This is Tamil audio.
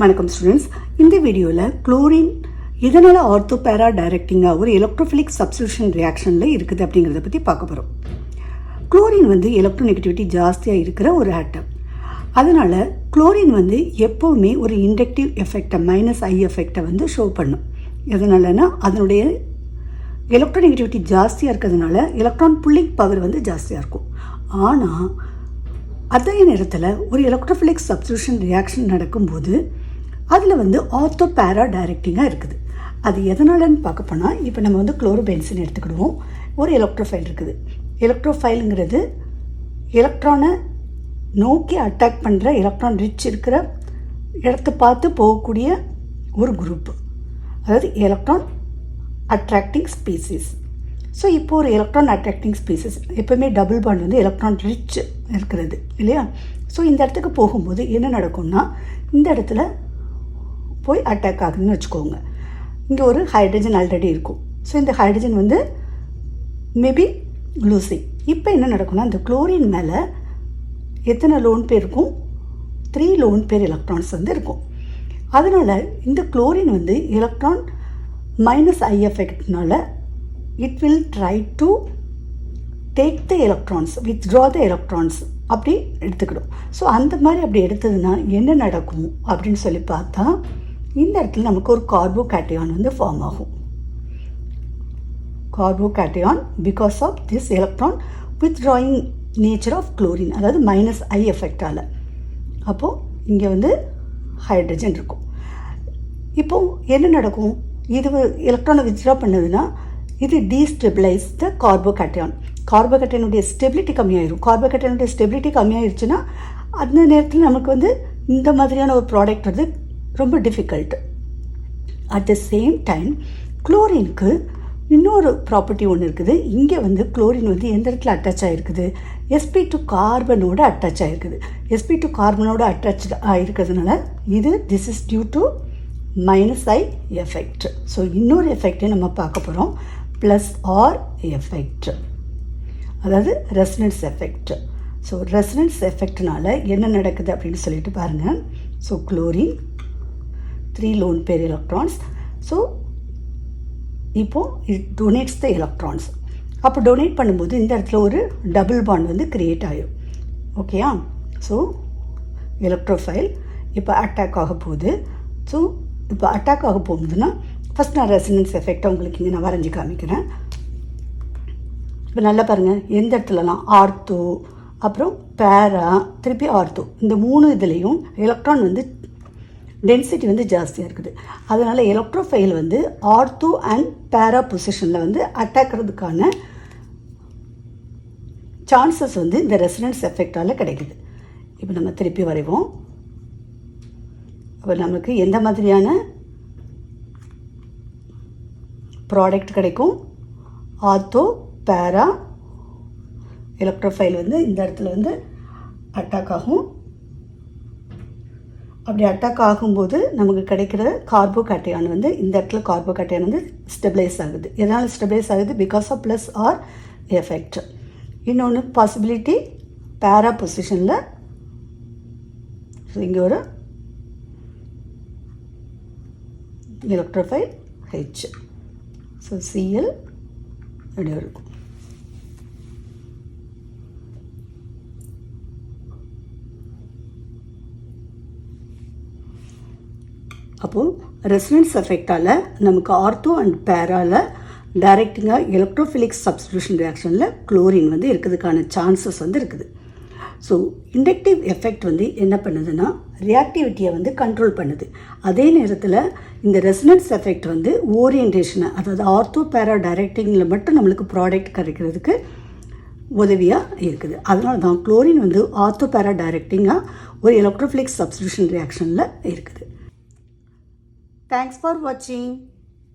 வணக்கம் ஸ்டூடெண்ட்ஸ். இந்த வீடியோவில் குளோரின் இதனால் ஆர்த்தோ பேரா டைரக்டிங்காக ஒரு எலக்ட்ரோஃபிலிக் சப்ஸ்டியூஷன் ரியாக்ஷனில் இருக்குது அப்படிங்கிறத பற்றி பார்க்க போகிறோம். குளோரின் எலக்ட்ரோநெகட்டிவிட்டி ஜாஸ்தியாக இருக்கிற ஒரு ஆட்டம். அதனால் குளோரின் எப்போவுமே ஒரு இண்டக்டிவ் எஃபெக்டை -I எஃபெக்டை ஷோ பண்ணும். எதனாலனா அதனுடைய எலக்ட்ரோநெகட்டிவிட்டி ஜாஸ்தியாக இருக்கிறதுனால எலக்ட்ரான் புல்லிங் பவர் ஜாஸ்தியாக இருக்கும். ஆனால் அதே நேரத்தில் ஒரு எலக்ட்ரோஃபிலிக் சப்ஸ்டியூஷன் ரியாக்ஷன் நடக்கும்போது அதில் ஆர்த்தோ பேரா டைரக்டிங்காக இருக்குது. அது எதனாலன்னு பார்க்க போனால், இப்போ நம்ம குளோரோபென்சின் எடுத்துக்கிடுவோம். ஒரு எலக்ட்ரோஃபைல் இருக்குது. எலக்ட்ரோஃபைலுங்கிறது எலக்ட்ரானை நோக்கி அட்டாக் பண்ணுற, எலக்ட்ரான் ரிச் இருக்கிற இடத்த பார்த்து போகக்கூடிய ஒரு குரூப்பு, அதாவது எலக்ட்ரான் அட்ராக்டிங் ஸ்பீசிஸ். ஸோ இப்போ ஒரு எலக்ட்ரான் அட்ராக்டிங் ஸ்பீசிஸ் எப்போவுமே டபுள் பாண்ட் எலக்ட்ரான் ரிச் இருக்கிறது இல்லையா? ஸோ இந்த இடத்துக்கு போகும்போது என்ன நடக்கும்னா, இந்த இடத்துல போய் அட்டாக் ஆகுதுன்னு வச்சுக்கோங்க. இங்கே ஒரு ஹைட்ரஜன் ஆல்ரெடி இருக்கும். ஸோ இந்த ஹைட்ரஜன் மேபி லூசிங். இப்போ என்ன நடக்கும்னா, இந்த குளோரின் மேலே எத்தனை லோன் பேர் இருக்கும்? 3 லோன் பேர் எலக்ட்ரான்ஸ் இருக்கும். அதனால் இந்த chlorine electron -I எஃபெக்ட்னால it will try to take the electrons, withdraw the electrons அப்படி எடுத்துக்கிடும். ஸோ அந்த மாதிரி அப்படி எடுத்ததுன்னா என்ன நடக்கும் அப்படின்னு சொல்லி பார்த்தா, இந்த இடத்துல நமக்கு ஒரு கார்போகேட்டையான் ஃபார்ம் ஆகும். கார்போகேட்டையான் because of this electron withdrawing nature of chlorine, அதாவது -I எஃபெக்டால். அப்போது இங்கே ஹைட்ரஜன் இருக்கும். இப்போது என்ன நடக்கும்? இது எலக்ட்ரானை வித்ட்ரா பண்ணதுன்னா இது டீஸ்டெபிளைஸ் த கார்போகேட்டையான். கார்போகேட்டையனுடைய ஸ்டெபிலிட்டி கம்மியாயிரும். கார்போகேட்டையனுடைய ஸ்டெபிலிட்டி கம்மியாயிருச்சுன்னா அந்த நேரத்தில் நமக்கு இந்த மாதிரியான ஒரு ப்ராடக்ட் ரொம்ப difficult. At the same time குளோரினுக்கு இன்னொரு ப்ராப்பர்ட்டி ஒன்று இருக்குது. இங்கே குளோரின் எந்த இடத்துல அட்டாச் ஆகிருக்குது? sp2 கார்பனோடு அட்டாச் ஆகிருக்குது. sp2 கார்பனோடு அட்டாச் ஆகிருக்கிறதுனால this is due to -I effect. So இன்னொரு எஃபெக்டை நம்ம பார்க்க போகிறோம், +R எஃபெக்ட், அதாவது ரெசனன்ஸ் எஃபெக்ட். ஸோ ரெசனன்ஸ் எஃபெக்ட்னால என்ன நடக்குது அப்படின்னு சொல்லிட்டு பாருங்கள். So chlorine 3 lone pair electrons. So இப்போது இட் டொனேட்ஸ் த எலக்ட்ரான்ஸ். அப்போ டொனேட் பண்ணும்போது இந்த இடத்துல ஒரு டபுள் பாண்ட் க்ரியேட் ஆகிடும். ஓகேயா? ஸோ எலக்ட்ரோஃபைல் இப்போ அட்டாக் ஆக போகுது. ஸோ இப்போ அட்டாக் ஆக போகுதுன்னா ஃபஸ்ட் நான் ரெசனன்ஸ் எஃபெக்டை உங்களுக்கு இங்கே நான் வரைஞ்சி காமிக்கிறேன். இப்போ நல்லா பாருங்கள், எந்த இடத்துலலாம் ஆர்த்தோ, அப்புறம் பேரா, திருப்பி ஆர்த்தோ, இந்த 3 இதுலேயும் எலக்ட்ரான் டென்சிட்டி ஜாஸ்தியாக இருக்குது. அதனால் எலக்ட்ரோஃபைல் ஆர்த்தோ அண்ட் பேரா பொசிஷனில் அட்டாக்கிறதுக்கான சான்சஸ் இந்த ரெசனன்ஸ் எஃபெக்டால் கிடைக்குது. இப்போ நம்ம திருப்பி வரைவோம். அப்போ நமக்கு எந்த மாதிரியான ப்ராடக்ட் கிடைக்கும்? ஆர்த்தோ பேரா எலக்ட்ரோஃபைல் இந்த இடத்துல அட்டாக் ஆகும். அப்படி அட்டாக் ஆகும்போது நமக்கு கிடைக்கிற கார்போகேட்டையான் இந்த இடத்துல கார்போகேட்டையான் ஸ்டெபிளைஸ் ஆகுது. எதனால் ஸ்டெபிளைஸ் ஆகுது? Because of +R effect. இன்னொன்று பாசிபிலிட்டி, பேரா பொசிஷனில் இங்கே ஒரு எலக்ட்ரோஃபைல் H. ஸோ Cl அப்படி இருக்கும். அப்போது ரெசனன்ஸ் எஃபெக்டால் நமக்கு ஆர்த்தோ அண்ட் பேராவில் டைரக்டிங்காக எலக்ட்ரோஃபிலிக் சப்ஸ்டியூஷன் ரியாக்ஷனில் குளோரின் இருக்கிறதுக்கான சான்சஸ் இருக்குது. ஸோ இண்டக்டிவ் எஃபெக்ட் என்ன பண்ணுதுன்னா, ரியாக்டிவிட்டியை கண்ட்ரோல் பண்ணுது. அதே நேரத்தில் இந்த ரெசனன்ஸ் எஃபெக்ட் ஓரியன்டேஷனை, அதாவது ஆர்த்தோ பேரா டைரக்டிங்கில் மட்டும் நம்மளுக்கு ப்ராடக்ட் கிடைக்கிறதுக்கு உதவியாக இருக்குது. அதனால தான் குளோரின் ஆர்த்தோ பேரா டைரக்டிங்காக ஒரு எலக்ட்ரோஃபிலிக் சப்ஸ்டியூஷன் ரியாக்ஷனில் இருக்குது. தேங்க்ஸ் ஃபார் வாட்சிங்.